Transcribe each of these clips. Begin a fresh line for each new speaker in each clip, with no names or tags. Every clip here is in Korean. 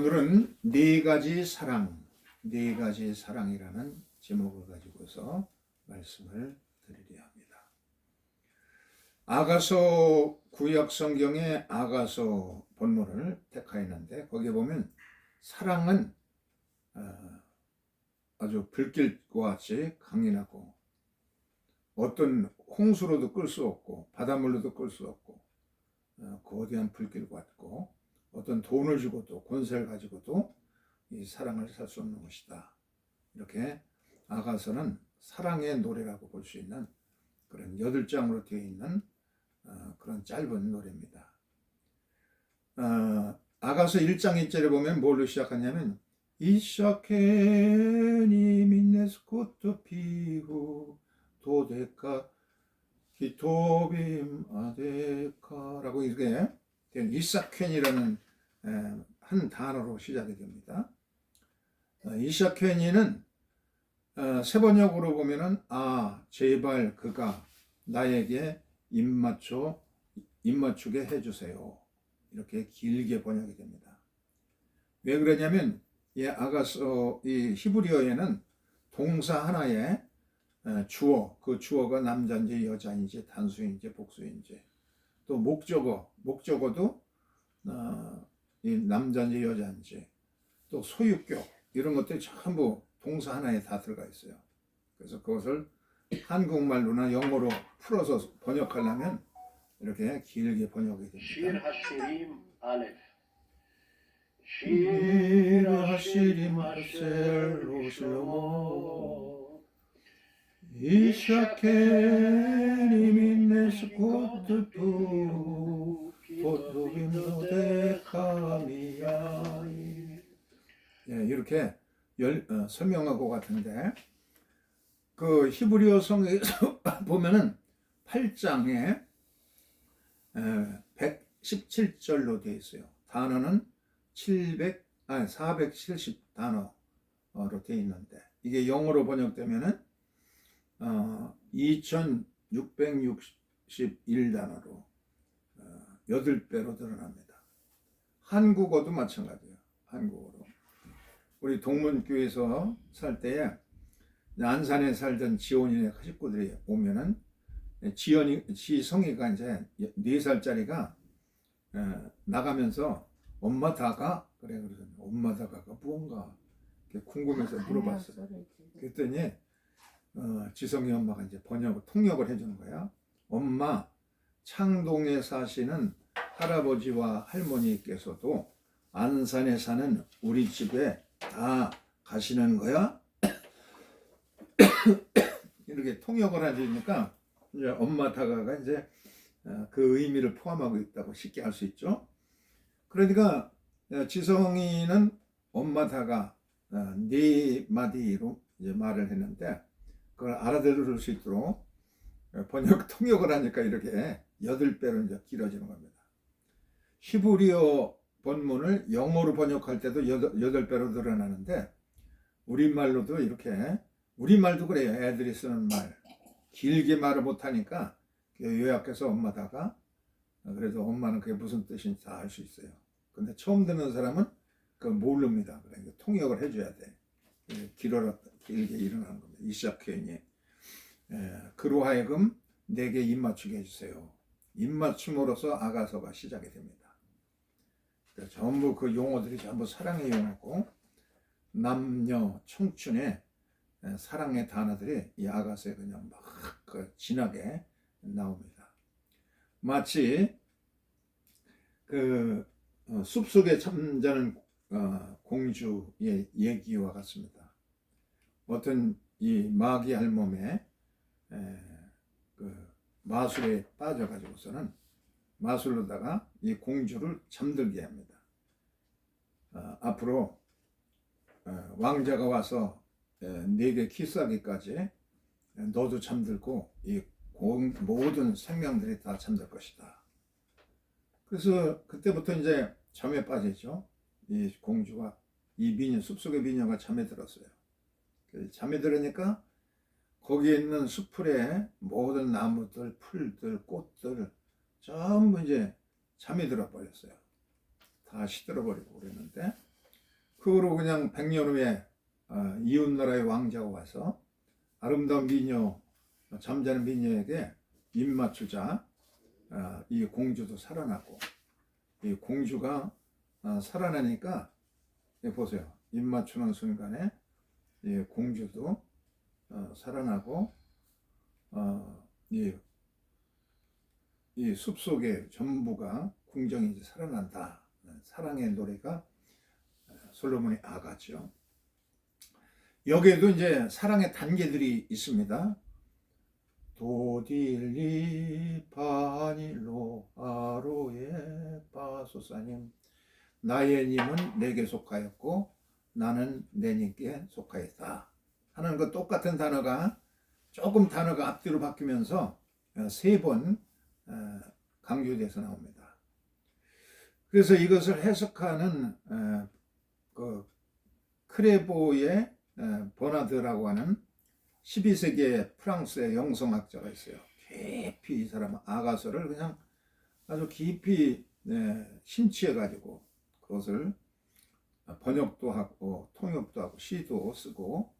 오늘은 네 가지 사랑, 네 가지 사랑이라는 제목을 가지고서 말씀을 드리려 합니다. 아가서 구약 성경의 아가서 본문을 택하였는데 거기에 보면 사랑은 아주 불길과 같이 강인하고 어떤 홍수로도 끌 수 없고 바닷물로도 끌 수 없고 거대한 불길 같고 어떤 돈을 주고도 권세를 가지고도 이 사랑을 살 수 없는 것이다. 이렇게 아가서는 사랑의 노래라고 볼 수 있는 그런 8장으로 되어 있는 그런 짧은 노래입니다. 아가서 1장 1절에 보면 뭘로 시작하냐면 이샤케니 민네스코트 피후 도데카 기토빔 아데카라고 이렇게 된 이샤케니라는 한 단어로 시작이 됩니다. 이샤케니는 세번역으로 보면은 제발 그가 나에게 입맞추게 해주세요. 이렇게 길게 번역이 됩니다. 왜 그러냐면 이 아가서 이 히브리어에는 동사 하나에 주어, 그 주어가 남자인지 여자인지 단수인지 복수인지 또 목적어도 이 남자인지 여자인지 또 소유격 이런 것들이 전부 동사 하나에 다 들어가 있어요. 그래서 그것을 한국말로나 영어로 풀어서 번역하려면 이렇게 길게 번역이 됩니다. 실 하시림 아셀로 슬로모 이샤케니 민네스코트 푸 포도빔노데카미야. 이렇게 설명하고 같은데 그 히브리어 성에서 보면은 8장에 117절로 되어 있어요. 단어는 470 단어로 되어 있는데 이게 영어로 번역되면은 2661단어로 8배로 늘어납니다. 한국어도 마찬가지예요. 한국어로. 우리 동문교에서 살 때에 안산에 살던 지원이네 식구들이 오면은 지성이가 이제 4살짜리가 나가면서 엄마 다가? 그래 그래서 엄마 다가가 뭔가 궁금해서 물어봤어요. 그랬더니 지성이 엄마가 이제 통역을 해주는 거야. 엄마, 창동에 사시는 할아버지와 할머니께서도 안산에 사는 우리 집에 다 가시는 거야? 이렇게 통역을 해주니까 이제 엄마 다가가 이제 그 의미를 포함하고 있다고 쉽게 알 수 있죠. 그러니까 지성이는 엄마 다가 네 마디로 이제 말을 했는데 그걸 알아들을 수 있도록 통역을 하니까 이렇게 8배로 이제 길어지는 겁니다. 히브리어 본문을 영어로 번역할 때도 8배로 늘어나는데 우리말로도 이렇게 우리말도 그래요. 애들이 쓰는 말 길게 말을 못하니까 요약해서 엄마다가 그래도 엄마는 그게 무슨 뜻인지 다 알 수 있어요. 근데 처음 듣는 사람은 그걸 모릅니다. 그러니까 통역을 해줘야 돼. 길게 일어나는 겁니다. 이샤케니 그로 하여금 내게 입맞추게 해주세요. 입맞춤으로써 아가서가 시작이 됩니다. 전부 그 용어들이 전부 사랑의 용어고 남녀 청춘의 사랑의 단어들이 이 아가서에 그냥 막 진하게 나옵니다. 마치 그 숲속에 잠자는 공주의 얘기와 같습니다. 어떤 이 마귀 할멈의 그 마술에 빠져가지고서는 마술로다가 이 공주를 잠들게 합니다. 앞으로 왕자가 와서 네게 키스하기까지 너도 잠들고 이 모든 생명들이 다 잠들 것이다. 그래서 그때부터 이제 잠에 빠지죠. 이 공주가 숲속의 미녀가 잠에 들었어요. 잠에 들으니까 거기에 있는 숲풀의 모든 나무들, 풀들, 꽃들 전부 이제 잠이 들어버렸어요. 다 시들어버리고 그랬는데 그거로 그냥 100년 후에 이웃나라의 왕자가 와서 아름다운 미녀, 잠자는 미녀에게 입맞추자 이 공주도 살아나고, 이 공주가 살아나니까 보세요. 입맞추는 순간에 이 공주도 살아나고 이 숲속에 전부가 궁정이 이제 살아난다. 사랑의 노래가 솔로몬의 아가죠. 여기에도 이제 사랑의 단계들이 있습니다. 도딜리 바닐로 아로에 바소사님, 나의 님은 내게 속하였고 나는 내 님께 속하였다 하는 그 똑같은 단어가 조금 단어가 앞뒤로 바뀌면서 3번 강조돼서 나옵니다. 그래서 이것을 해석하는 그 크레보의 버나드라고 하는 12세기의 프랑스의 영성학자가 있어요. 깊이 이 사람은 아가서를 그냥 아주 깊이 심취해가지고 그것을 번역도 하고 통역도 하고 시도 쓰고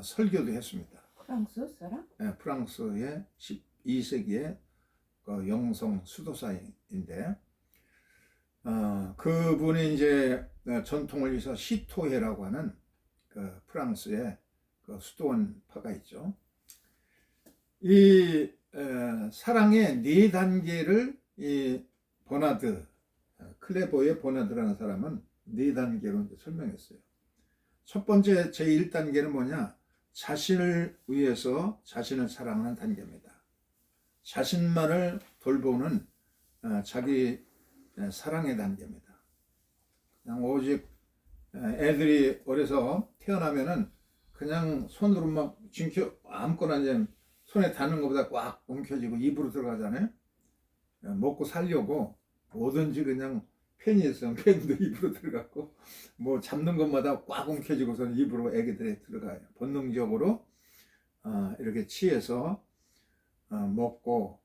설교도 했습니다.
프랑스 사람?
네, 프랑스의 12세기의 그 영성 수도사인데 그분이 이제 전통을 위해서 시토해라고 하는 그 프랑스의 그 수도원파가 있죠. 이 사랑의 4단계를 이 버나드, 클레보의 버나드라는 사람은 4단계로 이제 설명했어요. 첫 번째 제1단계는 뭐냐? 자신을 위해서 자신을 사랑하는 단계입니다. 자신만을 돌보는 자기 사랑의 단계입니다. 그냥 오직 애들이 어려서 태어나면은 그냥 손으로 막 쥐켜 아무거나 이제 손에 닿는 것보다 꽉 움켜쥐고 입으로 들어가잖아요. 먹고 살려고 뭐든지 그냥 펜이 있으면 펜도 입으로 들어갔고 뭐 잡는 것마다 꽉 움켜쥐고서는 입으로 애기들이 들어가요. 본능적으로 이렇게 취해서 먹고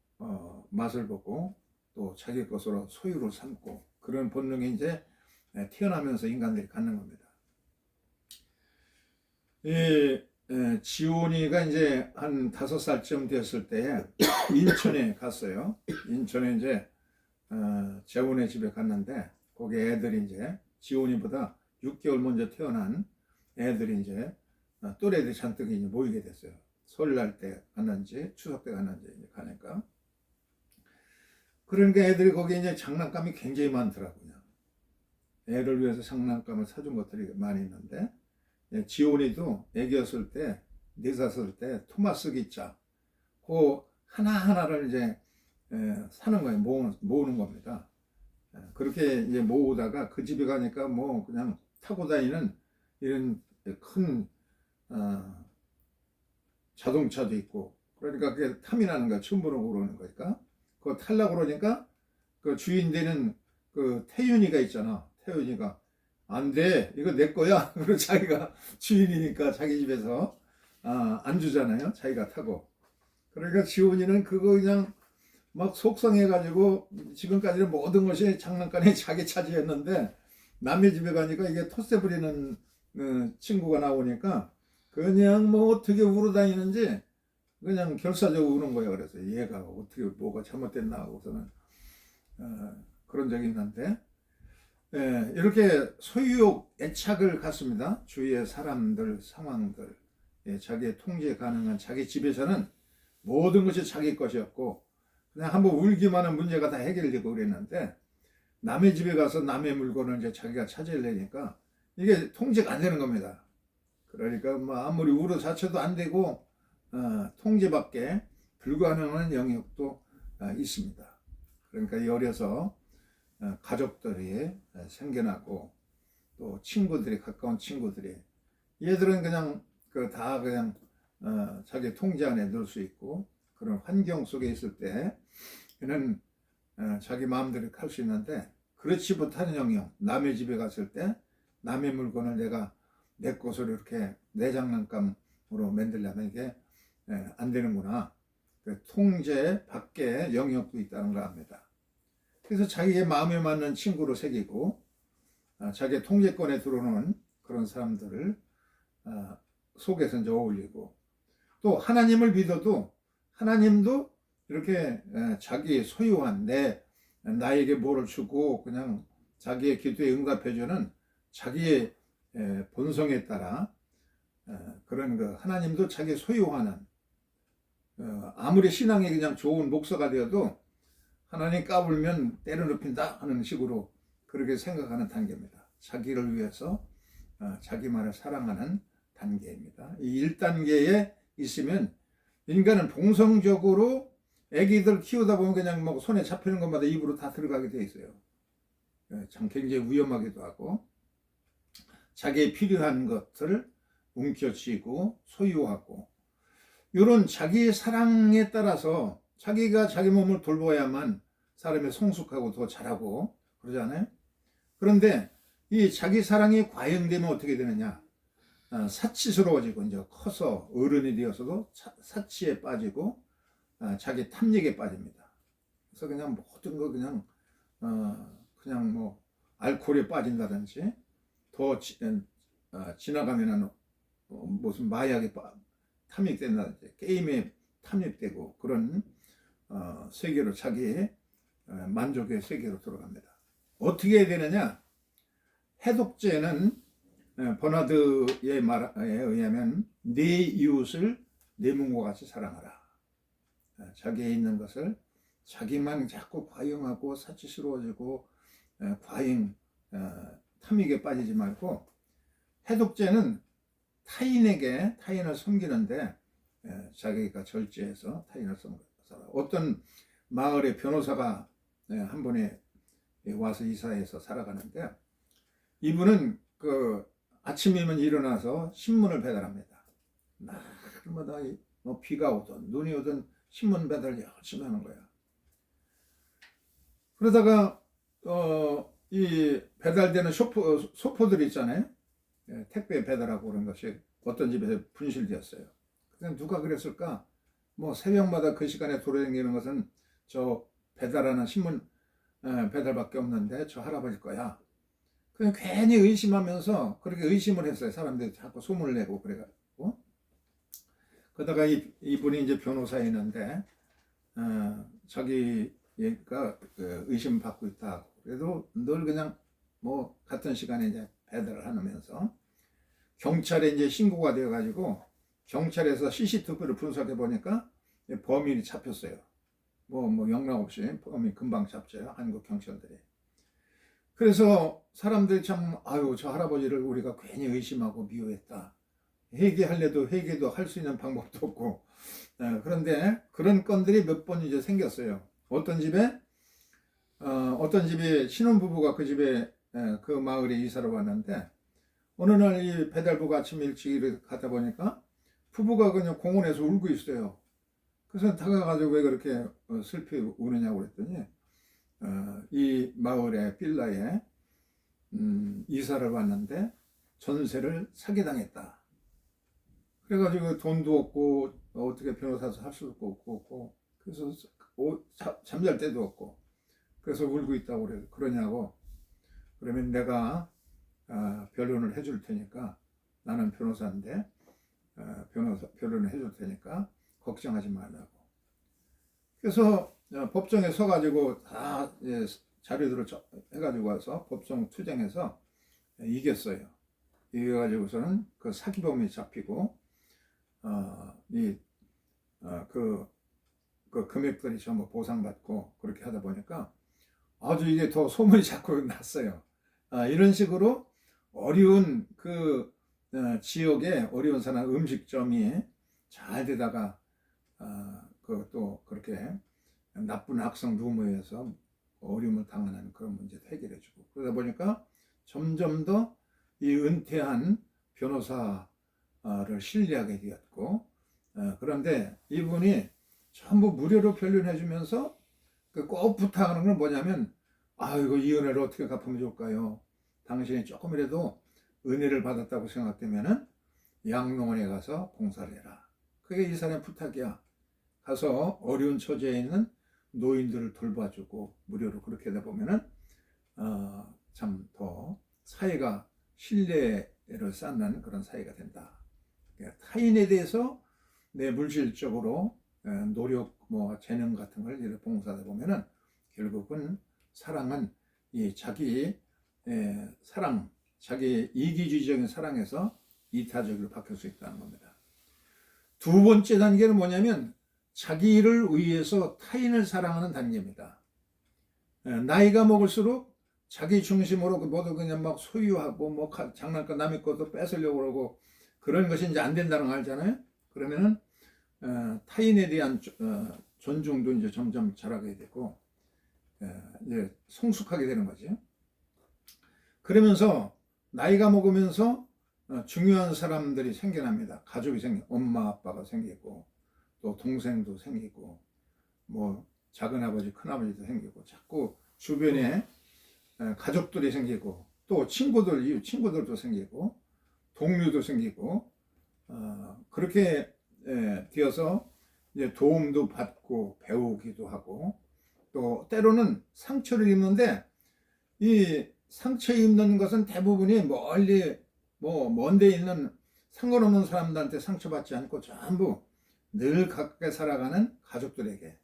맛을 보고 또 자기 것으로 소유를 삼고 그런 본능이 이제 태어나면서 인간들이 갖는 겁니다. 이 지온이가 이제 한 5살쯤 됐을 때 인천에 갔어요. 인천에 이제 재혼의 집에 갔는데 거기 애들이 이제 지온이보다 6개월 먼저 태어난 애들이 이제 또래들이 잔뜩 이제 모이게 됐어요. 설날 때 갔는지 추석 때 갔는지 이제 가니까. 그러니까 애들이 거기에 이제 장난감이 굉장히 많더라고요. 애를 위해서 장난감을 사준 것들이 많이 있는데 지온이도 애기였을 때 4살 때 토마스 기차 그 하나하나를 이제 사는 거예요. 모으는 겁니다. 그렇게 이제 모으다가 그 집에 가니까 뭐 그냥 타고 다니는 이런 큰 자동차도 있고 그러니까 그게 탐이 나는 거야. 처음 보는 그러는 거니까 그거 타려고 그러니까 그 주인 되는 그 태윤이가 있잖아. 태윤이가 안 돼. 이거 내 거야. 그리고 자기가 주인이니까 자기 집에서 안 주잖아요. 자기가 타고. 그러니까 지훈이는 그거 그냥 막 속상해가지고 지금까지는 모든 것이 장난감이 자기 차지했는데 남의 집에 가니까 이게 텃세 부리는 친구가 나오니까 그냥 뭐 어떻게 울어 다니는지 그냥 결사적으로 우는 거예요. 그래서 얘가 어떻게 뭐가 잘못됐나 하고서는 그런 적이 있는데 이렇게 소유욕, 애착을 갖습니다. 주위의 사람들, 상황들, 자기의 통제 가능한 자기 집에서는 모든 것이 자기 것이었고 그냥 한번 울기만 하면 문제가 다 해결되고 그랬는데 남의 집에 가서 남의 물건을 이제 자기가 차지하려니까 이게 통제가 안 되는 겁니다. 그러니까 뭐 아무리 울어 자체도 안 되고 통제밖에 불가능한 영역도 있습니다. 그러니까 어려서 가족들이 생겨나고 또 친구들이 가까운 친구들이 얘들은 그냥 다 그냥 자기 통제 안에 넣을 수 있고 그런 환경 속에 있을 때는 자기 마음대로 할 수 있는데 그렇지 못하는 영역 남의 집에 갔을 때 남의 물건을 내가 내 것으로 이렇게 내 장난감으로 만들려면 이게 안 되는구나. 그 통제 밖의 영역도 있다는 걸 압니다. 그래서 자기의 마음에 맞는 친구로 새기고 자기의 통제권에 들어오는 그런 사람들을 속에서 이제 어울리고, 또 하나님을 믿어도 하나님도 이렇게 자기 소유한 나에게 뭐를 주고 그냥 자기의 기도에 응답해주는 자기의 본성에 따라 그런 그 하나님도 자기 소유하는 아무리 신앙이 그냥 좋은 목사가 되어도 하나님 까불면 때려눕힌다 하는 식으로 그렇게 생각하는 단계입니다. 자기를 위해서 자기만을 사랑하는 단계입니다. 이 1단계에 있으면 인간은 본성적으로 애기들 키우다 보면 그냥 뭐 손에 잡히는 것마다 입으로 다 들어가게 돼 있어요. 참 굉장히 위험하기도 하고, 자기의 필요한 것을 움켜쥐고 소유하고, 이런 자기의 사랑에 따라서 자기가 자기 몸을 돌봐야만 사람이 성숙하고 더 잘하고 그러잖아요. 그런데 이 자기 사랑이 과잉되면 어떻게 되느냐? 사치스러워지고 이제 커서 어른이 되어서도 사치에 빠지고 자기 탐닉에 빠집니다. 그래서 그냥 모든 거 그냥 뭐 알코올에 빠진다든지 더 지나가면은 무슨 마약에 탐닉된다든지 게임에 탐닉되고 그런 세계로 자기의 만족의 세계로 들어갑니다. 어떻게 해야 되느냐? 해독제는 버나드의 말에 의하면 네 이웃을 내 몸과 같이 사랑하라. 자기에 있는 것을 자기만 자꾸 과용하고 사치스러워지고 과잉 탐닉에 빠지지 말고, 해독제는 타인을 섬기는데 자기가 절제해서 타인을 섬겨라. 어떤 마을의 변호사가 한 번에 와서 이사해서 살아가는데, 이분은 그 아침이면 일어나서 신문을 배달합니다. 날마다 뭐 비가 오든 눈이 오든 신문 배달 열심히 하는 거야. 그러다가 이 배달되는 소포들 있잖아요. 택배 배달하고 그런 것이 어떤 집에서 분실되었어요. 그냥 누가 그랬을까? 뭐 새벽마다 그 시간에 돌아다니는 것은 저 배달하는 신문 배달밖에 없는데 저 할아버지 거야. 그냥 괜히 의심하면서 그렇게 의심을 했어요. 사람들이 자꾸 소문을 내고 그래가지고. 그러다가 이분이 이제 변호사였는데 자기가 의심받고 있다. 그래도 늘 그냥 뭐 같은 시간에 이제 배달을 하면서 경찰에 이제 신고가 되어가지고 경찰에서 CCTV를 분석해 보니까 범인이 잡혔어요. 뭐 영락 없이 범인 금방 잡죠. 한국 경찰들이. 그래서 사람들이 참 아유 저 할아버지를 우리가 괜히 의심하고 미워했다. 회개할래도 회개도 할 수 있는 방법도 없고 그런데 그런 건들이 몇 번 이제 생겼어요. 어떤 집에 신혼부부가 그 집에 그 마을에 이사를 왔는데 어느 날 이 배달부가 아침 일찍 가다 보니까 부부가 그냥 공원에서 울고 있어요. 그래서 다가가지고 왜 그렇게 슬피 우느냐고 그랬더니 이 마을의 빌라에 이사를 왔는데 전세를 사기당했다. 그래가지고 돈도 없고 어떻게 변호사도 할 수도 없고 그래서 잠잘 때도 없고 그래서 울고 있다고 그러냐고. 그러면 내가 변론을 해줄 테니까 나는 변호사인데 변론을 해줄 테니까 걱정하지 말라고. 그래서 법정에 서가지고 다 자료들을 해가지고 와서 법정 투쟁해서 이겼어요. 이겨가지고서는 그 사기범이 잡히고 그 금액들이 전부 보상받고 그렇게 하다 보니까 아주 이게 더 소문이 자꾸 났어요. 이런 식으로 어려운 그 지역에 어려운 사람 음식점이 잘 되다가 또 그렇게 나쁜 악성 루머에서 어려움을 당하는 그런 문제도 해결해주고 그러다 보니까 점점 더 이 은퇴한 변호사를 신뢰하게 되었고 그런데 이분이 전부 무료로 변론해주면서 꼭 부탁하는 건 뭐냐면 이거 이 은혜를 어떻게 갚으면 좋을까요? 당신이 조금이라도 은혜를 받았다고 생각되면은 양로원에 가서 봉사를 해라. 그게 이 사람의 부탁이야. 가서 어려운 처지에 있는 노인들을 돌봐주고 무료로 그렇게 하다 보면은 참 더 사회가 신뢰를 관계를 쌓는 그런 사이가 된다. 그러니까 타인에 대해서 내 물질적으로 노력, 뭐 재능 같은 걸 이렇게 봉사하다 보면은 결국은 사랑은 이 자기 사랑, 자기 이기주의적인 사랑에서 이타적으로 바뀔 수 있다는 겁니다. 두 번째 단계는 뭐냐면 자기를 위해서 타인을 사랑하는 단계입니다. 나이가 먹을수록 자기 중심으로 모두 그냥 막 소유하고 뭐 장난감 남의 것도 뺏으려고 그러고 그런 것이 이제 안 된다는 거 알잖아요. 그러면은 타인에 대한 존중도 이제 점점 잘하게 되고 이제 성숙하게 되는 거죠. 그러면서 나이가 먹으면서 중요한 사람들이 생겨납니다. 가족이 엄마 아빠가 생기고 또 동생도 생기고 뭐 작은 아버지 큰 아버지도 생기고 자꾸 주변에 가족들이 생기고 또 친구들도 생기고 동료도 생기고 그렇게 되어서 이제 도움도 받고 배우기도 하고 또 때로는 상처를 입는데 이 상처 입는 것은 대부분이 멀리 뭐 먼데 있는 상관없는 사람들한테 상처받지 않고 전부 늘 가깝게 살아가는 가족들에게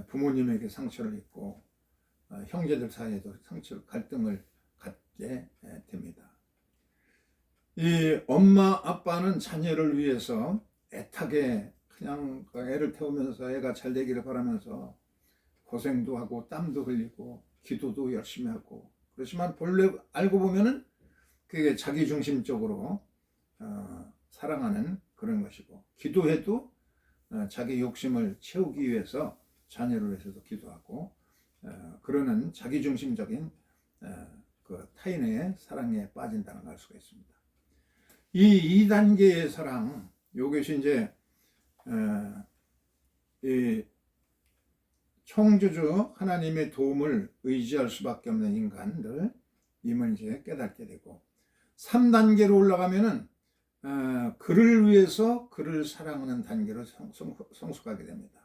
부모님에게 상처를 입고 형제들 사이에도 갈등을 갖게 됩니다. 이 엄마 아빠는 자녀를 위해서 애타게 그냥 애를 태우면서 애가 잘 되기를 바라면서 고생도 하고 땀도 흘리고 기도도 열심히 하고 그렇지만 본래 알고 보면은 그게 자기 중심적으로 사랑하는 그런 것이고 기도해도 자기 욕심을 채우기 위해서 자녀를 위해서도 기도하고 그러는 자기 중심적인 그 타인의 사랑에 빠진다는 걸 알 수가 있습니다. 이 2단계의 사랑, 이것이 이제 이 창조주 하나님의 도움을 의지할 수밖에 없는 인간들 임을 이제 깨닫게 되고 3단계로 올라가면은 그를 위해서 그를 사랑하는 단계로 성숙하게 됩니다.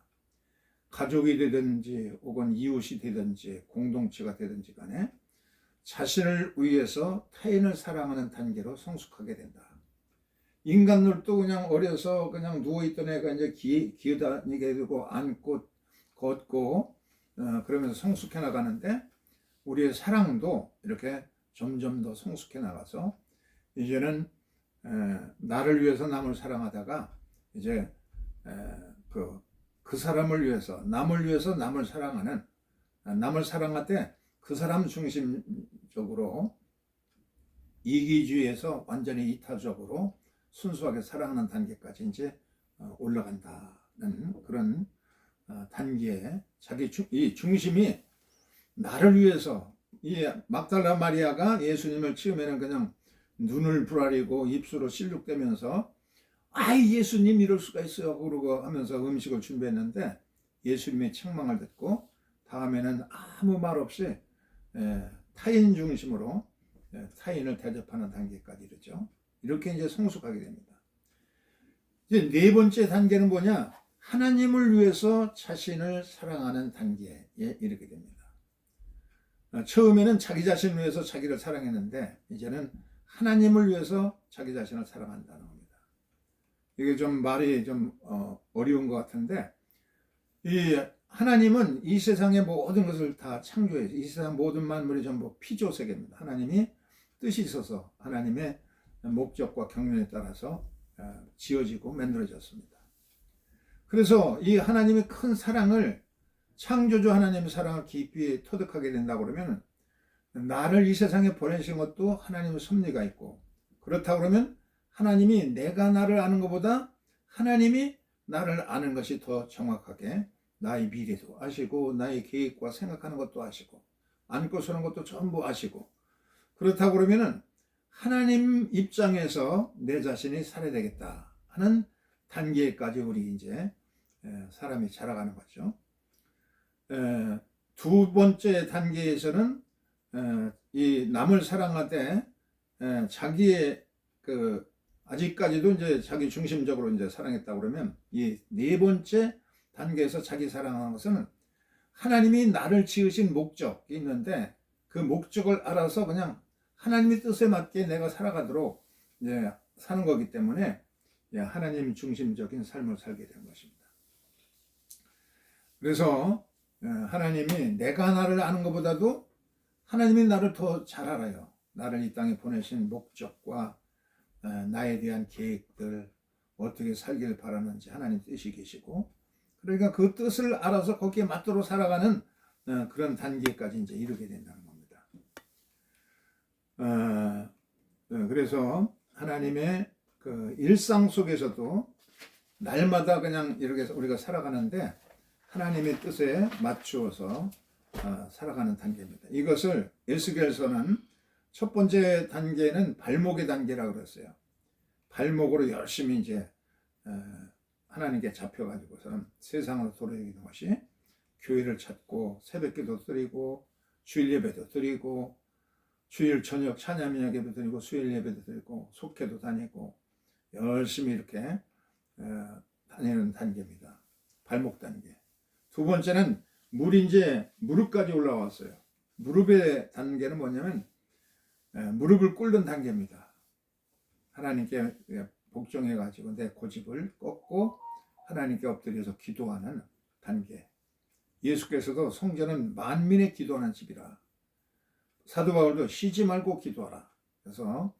가족이 되든지 혹은 이웃이 되든지 공동체가 되든지 간에 자신을 위해서 타인을 사랑하는 단계로 성숙하게 된다. 인간들도 그냥 어려서 그냥 누워있던 애가 이제 기어다니게 되고 앉고 걷고 그러면서 성숙해 나가는데 우리의 사랑도 이렇게 점점 더 성숙해 나가서 이제는 나를 위해서 남을 사랑하다가 이제 그 사람을 위해서 남을 사랑하는 남을 사랑할 때 그 사람 중심적으로 이기주의에서 완전히 이타적으로 순수하게 사랑하는 단계까지 이제 올라간다는 그런 단계에 이 중심이 나를 위해서 이 막달라 마리아가 예수님을 처음에는 그냥 눈을 부라리고 입술로 실룩대면서 아이 예수님 이럴 수가 있어요 그러고 하면서 음식을 준비했는데 예수님의 책망을 듣고 다음에는 아무 말 없이 타인 중심으로 타인을 대접하는 단계까지 이르죠. 이렇게 이제 성숙하게 됩니다. 이제 네 번째 단계는 뭐냐? 하나님을 위해서 자신을 사랑하는 단계에 이르게 됩니다. 처음에는 자기 자신을 위해서 자기를 사랑했는데 이제는 하나님을 위해서 자기 자신을 사랑한다는 겁니다. 이게 좀 말이 좀 어려운 것 같은데 이 하나님은 이 세상의 모든 것을 다 창조해서 이 세상 모든 만물이 전부 피조세계입니다. 하나님이 뜻이 있어서 하나님의 목적과 경륜에 따라서 지어지고 만들어졌습니다. 그래서 이 하나님의 큰 사랑을 창조주 하나님의 사랑을 깊이 터득하게 된다고 그러면 나를 이 세상에 보내신 것도 하나님의 섭리가 있고 그렇다고 그러면 하나님이 내가 나를 아는 것보다 하나님이 나를 아는 것이 더 정확하게 나의 미래도 아시고 나의 계획과 생각하는 것도 아시고 안고 서는 것도 전부 아시고 그렇다고 그러면은 하나님 입장에서 내 자신이 살아야 되겠다 하는 단계까지 우리 이제 사람이 자라가는 거죠. 두 번째 단계에서는 이 남을 사랑할 때 자기의 아직까지도 이제 자기 중심적으로 이제 사랑했다고 그러면 이 네 번째 단계에서 자기 사랑하는 것은 하나님이 나를 지으신 목적이 있는데 그 목적을 알아서 그냥 하나님의 뜻에 맞게 내가 살아가도록 이제 사는 거기 때문에 하나님 중심적인 삶을 살게 된 것입니다. 그래서 하나님이 내가 나를 아는 것보다도 하나님이 나를 더 잘 알아요. 나를 이 땅에 보내신 목적과 나에 대한 계획들, 어떻게 살길 바라는지 하나님 뜻이 계시고, 그러니까 그 뜻을 알아서 거기에 맞도록 살아가는 그런 단계까지 이제 이르게 된다는 겁니다. 그래서 하나님의 그 일상 속에서도 날마다 그냥 이렇게 우리가 살아가는데 하나님의 뜻에 맞추어서 살아가는 단계입니다. 이것을 에스겔서는 첫 번째 단계는 발목의 단계라고 그랬어요. 발목으로 열심히 이제 하나님께 잡혀가지고서는 세상으로 돌아다니는 것이 교회를 찾고 새벽기도 드리고 주일 예배도 드리고 주일 저녁 찬양 예배도 드리고 수요일 예배도 드리고 속회도 다니고 열심히 이렇게 다니는 단계입니다. 발목 단계. 두 번째는 물이 이제 무릎까지 올라왔어요. 무릎의 단계는 뭐냐면 무릎을 꿇는 단계입니다. 하나님께 복종해가지고 내 고집을 꺾고 하나님께 엎드려서 기도하는 단계. 예수께서도 성전은 만민의 기도하는 집이라. 사도 바울도 쉬지 말고 기도하라. 그래서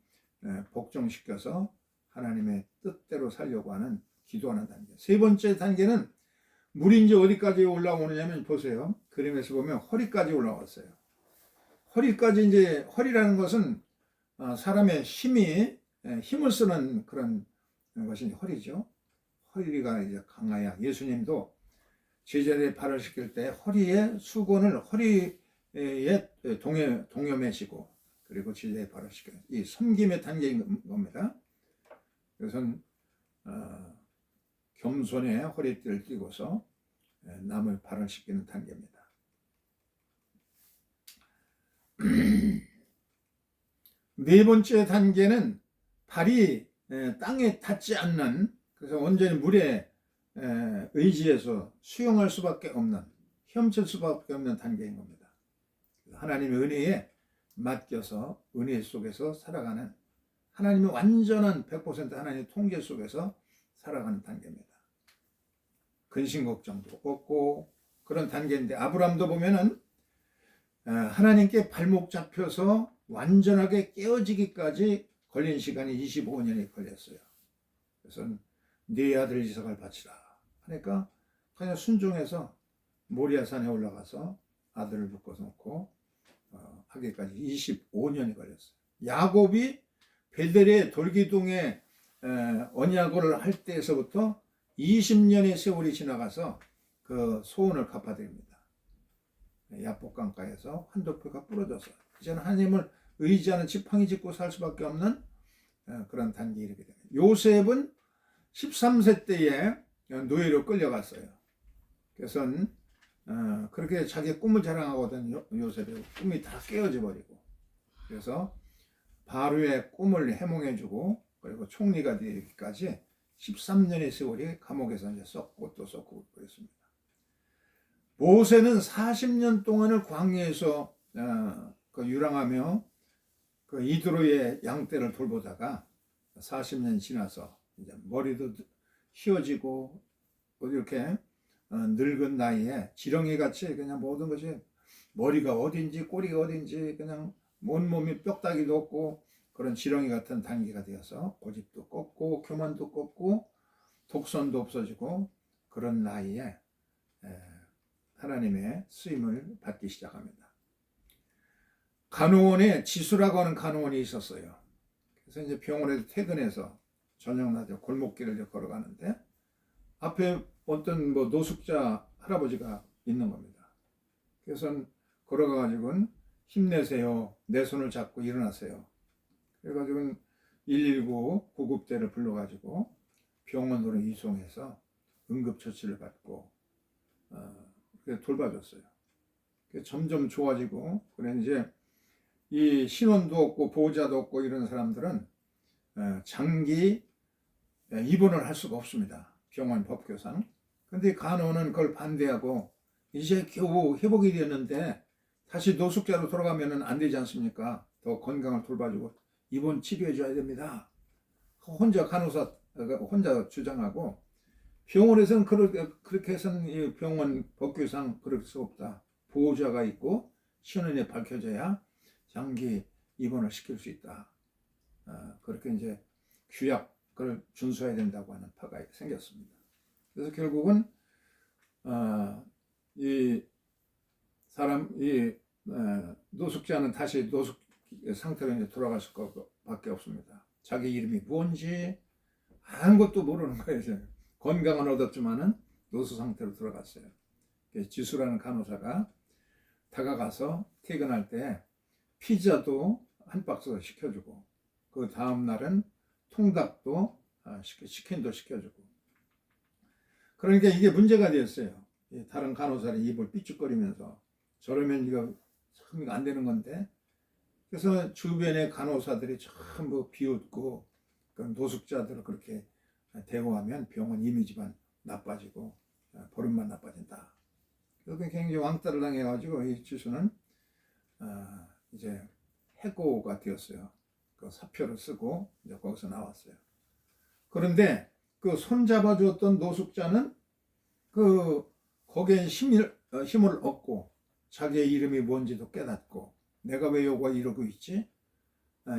복종시켜서 하나님의 뜻대로 살려고 하는 기도하는 단계. 세 번째 단계는 물이 이제 어디까지 올라오느냐면 보세요. 그림에서 보면 허리까지 올라왔어요. 허리까지 이제 허리라는 것은 사람의 힘을 쓰는 그런 것이 허리죠. 허리가 이제 강해야 예수님도 제자들의 발을 씻길 때 허리에 수건을 허리에 동여매시고 그리고 제자의 발을 씻겨요. 이 섬김의 단계인 겁니다. 그것은 겸손의 허리띠를 띠고서 남을 발을 씻기는 단계입니다. 네 번째 단계는 발이 땅에 닿지 않는, 그래서 온전히 물에 의지해서 수용할 수밖에 없는, 헤엄칠 수밖에 없는 단계인 겁니다. 하나님의 은혜에 맡겨서 은혜 속에서 살아가는, 하나님의 완전한 100% 하나님의 통제 속에서 살아가는 단계입니다. 근심 걱정도 없고 그런 단계인데, 아브라함도 보면은 하나님께 발목 잡혀서 완전하게 깨어지기까지 걸린 시간이 25년이 걸렸어요. 그래서 네 아들 이삭을 바치라 하니까 그냥 순종해서 모리아산에 올라가서 아들을 묶어서 놓고 하기까지 25년이 걸렸어요. 야곱이 베델의 돌기둥에 언약을 할 때에서부터 20년의 세월이 지나가서 그 소원을 갚아드립니다. 야복강가에서 환도표가 부러져서 이제는 하나님을 의지하는 지팡이 짚고 살 수밖에 없는 그런 단계에 이르게 됩니다. 요셉은 13세 때에 노예로 끌려갔어요. 그래서 그렇게 자기 꿈을 자랑하거든. 요셉의 꿈이 다 깨어져 버리고, 그래서 바로의 꿈을 해몽해주고 그리고 총리가 되기까지 13년의 세월이 감옥에서 이제 썩고 또 썩고 그랬습니다. 모세는 40년 동안을 광야에서 유랑하며 그 이드로의 양떼를 돌보다가 40년이 지나서 이제 머리도 휘어지고 이렇게 늙은 나이에 지렁이 같이 그냥 모든 것이 머리가 어딘지 꼬리가 어딘지 그냥 온몸이 뼈다귀도 없고 그런 지렁이 같은 단계가 되어서 고집도 꺾고 교만도 꺾고 독선도 없어지고 그런 나이에 하나님의 쓰임을 받기 시작합니다. 간호원에 지수라고 하는 간호원이 있었어요. 그래서 이제 병원에서 퇴근해서 저녁 낮에 골목길을 걸어가는데 앞에 어떤 노숙자 할아버지가 있는 겁니다. 그래서 걸어가가지고는 힘내세요. 내 손을 잡고 일어나세요. 그래가지고 119 구급대를 불러가지고 병원으로 이송해서 응급처치를 받고 돌봐줬어요. 점점 좋아지고, 그래 이제 이 신원도 없고 보호자도 없고 이런 사람들은 장기 입원을 할 수가 없습니다. 병원 법규상. 근데 간호는 그걸 반대하고 이제 겨우 회복이 되었는데 다시 노숙자로 돌아가면 안 되지 않습니까? 더 건강을 돌봐주고 입원 치료해 줘야 됩니다. 혼자 간호사가 혼자 주장하고 병원에서는 그렇게 해서는 이 병원 법규상 그럴 수 없다. 보호자가 있고 신원이 밝혀져야 장기 입원을 시킬 수 있다. 그렇게 이제 규약을 준수해야 된다고 하는 파가 생겼습니다. 그래서 결국은 이 노숙자는 다시 노숙 상태로 이제 돌아갈 수밖에 없습니다. 자기 이름이 뭔지 아무것도 모르는 거예요. 이제. 건강은 얻었지만은 노숙 상태로 들어갔어요. 지수라는 간호사가 다가가서 퇴근할 때 피자도 한 박스 시켜주고 그 다음 날은 통닭도 치킨도 시켜주고 그러니까 이게 문제가 되었어요. 다른 간호사는 입을 삐죽거리면서 저러면 이거 참 안 되는 건데 그래서 주변의 간호사들이 전부 비웃고 노숙자들을 그렇게 대우하면 병원 이미지만 나빠지고 버릇만 나빠진다. 그래서 굉장히 왕따를 당해가지고 이 지수는 이제 해고가 되었어요. 그 사표를 쓰고 이제 거기서 나왔어요. 그런데 그 손잡아주었던 노숙자는 거기에 힘을 얻고 자기의 이름이 뭔지도 깨닫고 내가 왜 요거 이러고 있지?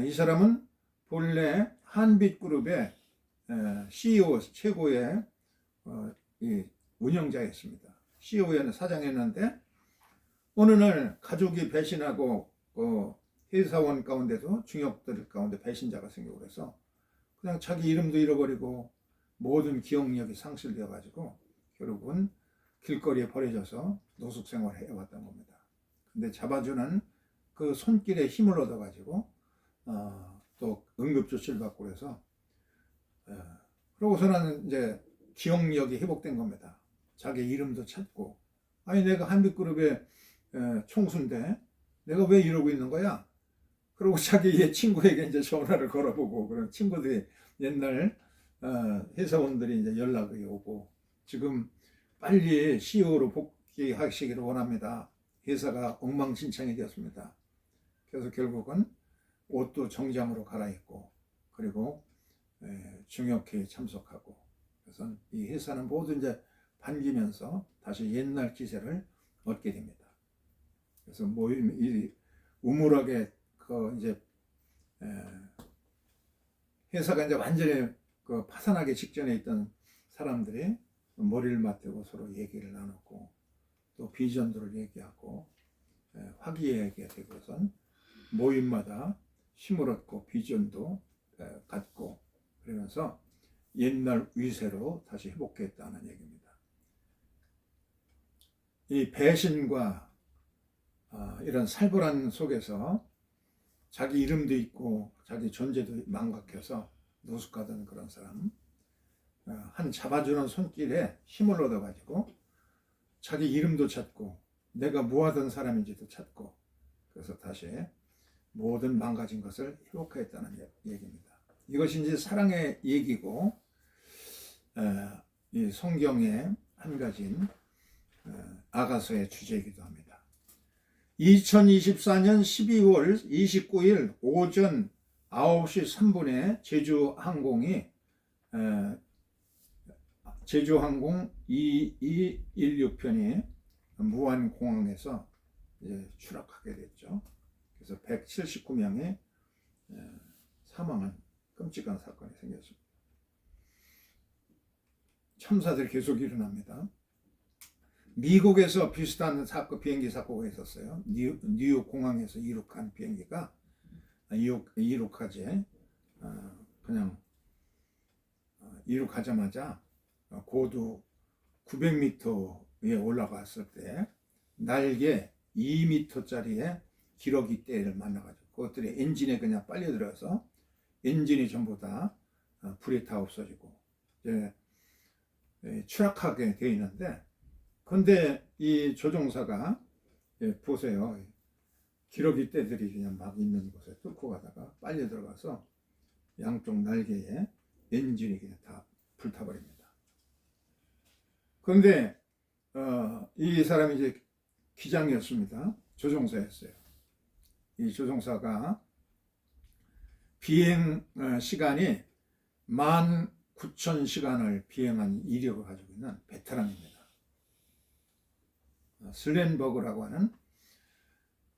이 사람은 본래 한빛그룹의 CEO 최고의 이 운영자였습니다. CEO는 사장했는데 어느 날 가족이 배신하고 회사원 가운데도 중역들 가운데 배신자가 생기고 그래서 그냥 자기 이름도 잃어버리고 모든 기억력이 상실되어 가지고 결국은 길거리에 버려져서 노숙 생활을 해왔던 겁니다. 근데 잡아주는 그 손길에 힘을 얻어 가지고 또 응급조치를 받고 그래서 그러고서는 이제 기억력이 회복된 겁니다. 자기 이름도 찾고 아니 내가 한빛그룹의 총수인데 내가 왜 이러고 있는 거야? 그리고 자기 옛 친구에게 이제 전화를 걸어보고 그런 친구들이 옛날 회사원들이 이제 연락이 오고 지금 빨리 CEO로 복귀하시기를 원합니다. 회사가 엉망진창이 되었습니다. 그래서 결국은 옷도 정장으로 갈아입고 그리고 중역회에 참석하고 그래서 이 회사는 모두 이제 반기면서 다시 옛날 기세를 얻게 됩니다. 그래서 이 우물하게 이제 회사가 이제 완전히 파산하기 직전에 있던 사람들이 머리를 맞대고 서로 얘기를 나눴고 또 비전들을 얘기하고 화기애애하게 되고선 모임마다 힘을 얻고 비전도 갖고 그러면서 옛날 위세로 다시 회복했다는 얘기입니다. 이 배신과 이런 살벌한 속에서 자기 이름도 있고 자기 존재도 망각해서 노숙하던 그런 사람 한 잡아주는 손길에 힘을 얻어가지고 자기 이름도 찾고 내가 뭐 하던 사람인지도 찾고 그래서 다시 모든 망가진 것을 회복했다는 얘기입니다. 이것이 이제 사랑의 얘기고 이 성경의 한 가지인 아가서의 주제이기도 합니다. 2024년 12월 29일 오전 9시 3분에 제주항공 2216편이 무안공항에서 추락하게 됐죠. 그래서 179명이 사망한 끔찍한 사건이 생겼습니다. 참사들이 계속 일어납니다. 미국에서 비슷한 비행기 사고가 있었어요. 뉴욕 공항에서 이륙한 비행기가 이륙하지 그냥 이륙하자마자 고도 900m에 올라갔을 때 날개 2m짜리의 기러기 떼를 만나가지고 그것들이 엔진에 그냥 빨려 들어서 엔진이 전부 다 불이 다 없어지고 이제 추락하게 되어 있는데 근데 이 조종사가 보세요. 기러기 떼들이 그냥 막 있는 곳에 뚫고 가다가 빨려 들어가서 양쪽 날개에 엔진이 그냥 다 불타버립니다. 그런데 이 사람이 이제 기장이었습니다. 조종사였어요. 이 조종사가 비행 시간이 19,000시간을 비행한 이력을 가지고 있는 베테랑입니다. 슬렌버그라고 하는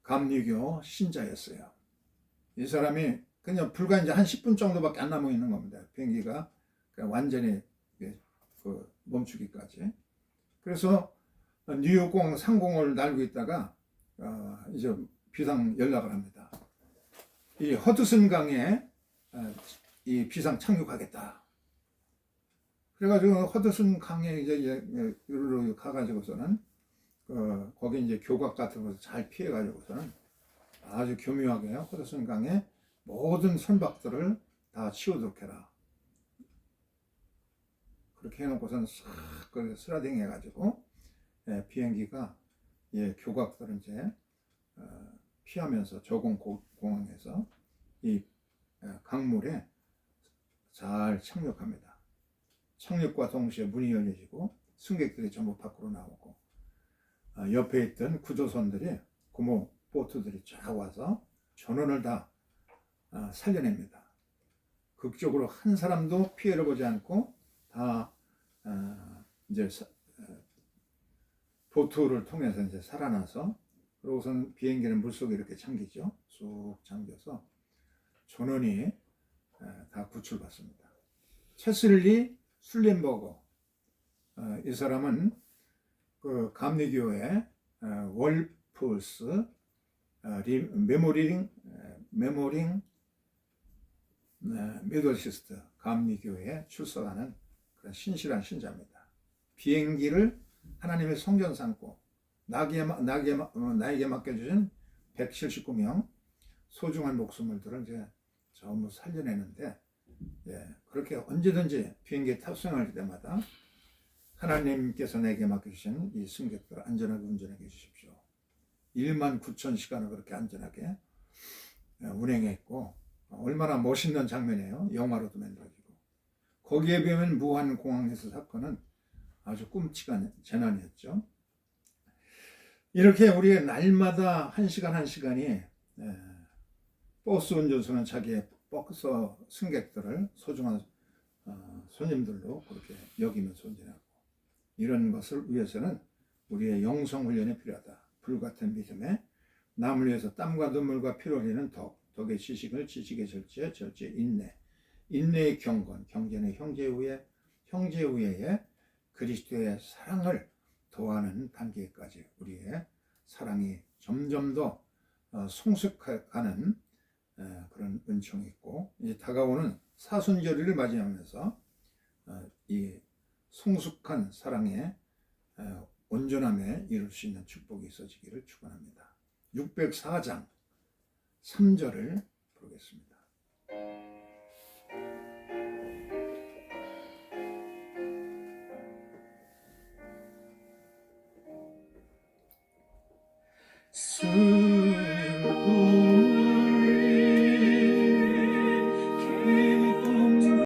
감리교 신자였어요. 이 사람이 그냥 불과 이제 한 10분 정도밖에 안 남아 있는 겁니다. 비행기가 완전히 멈추기까지. 그래서 뉴욕공 상공을 날고 있다가 이제 비상 연락을 합니다. 이 허드슨 강에 이 비상 착륙하겠다. 그래가지고 허드슨 강에 이제 가가지고서는 거기 이제 교각 같은 것을 잘 피해가지고서는 아주 교묘하게 허드슨 강에 모든 선박들을 다 치우도록 해라. 그렇게 해놓고서는 싹 스라딩 해가지고 비행기가 교각들을 이제 피하면서 저공공항에서 이 강물에 잘 착륙합니다. 착륙과 동시에 문이 열려지고 승객들이 전부 밖으로 나오고 옆에 있던 구조선들이 고모 보트들이 쫙 와서 전원을 다 살려냅니다. 극적으로 한 사람도 피해를 보지 않고 다 이제 보트를 통해서 이제 살아나서 그러고선 비행기는 물속에 이렇게 잠기죠. 쑥 잠겨서 전원이 다 구출받습니다. 체슬리 술렌버거 이 사람은 그 감리교회 월프스 메모링 메더시스트 감리교회에 출석하는 그런 신실한 신자입니다. 비행기를 하나님의 성전 삼고 나에게 맡겨주신 179명 소중한 목숨들을 이제 전부 살려내는데 그렇게 언제든지 비행기에 탑승할 때마다 하나님께서 내게 맡겨주신 이 승객들을 안전하게 운전하게 해주십시오. 19,000시간을 그렇게 안전하게 운행했고 얼마나 멋있는 장면이에요. 영화로도 만들어지고 거기에 비하면 무한공항에서 사건은 아주 끔찍한 재난이었죠. 이렇게 우리의 날마다 한 시간이 버스 운전수는 자기의 버스 승객들을 소중한 손님들로 그렇게 여기면서 운전하고 이런 것을 위해서는 우리의 영성 훈련이 필요하다. 불같은 믿음에 남을 위해서 땀과 눈물과 피를 흘리는 덕의 지식을 지식의 절제 인내의 경건 경제는 형제 우애의 그리스도의 사랑을 더하는 단계까지 우리의 사랑이 점점 더 성숙해가는 그런 은총이 있고 이제 다가오는 사순절을 맞이하면서 이 성숙한 사랑의 온전함에 이룰 수 있는 축복이 있어지기를 축원합니다. 604장 3절을 부르겠습니다. 수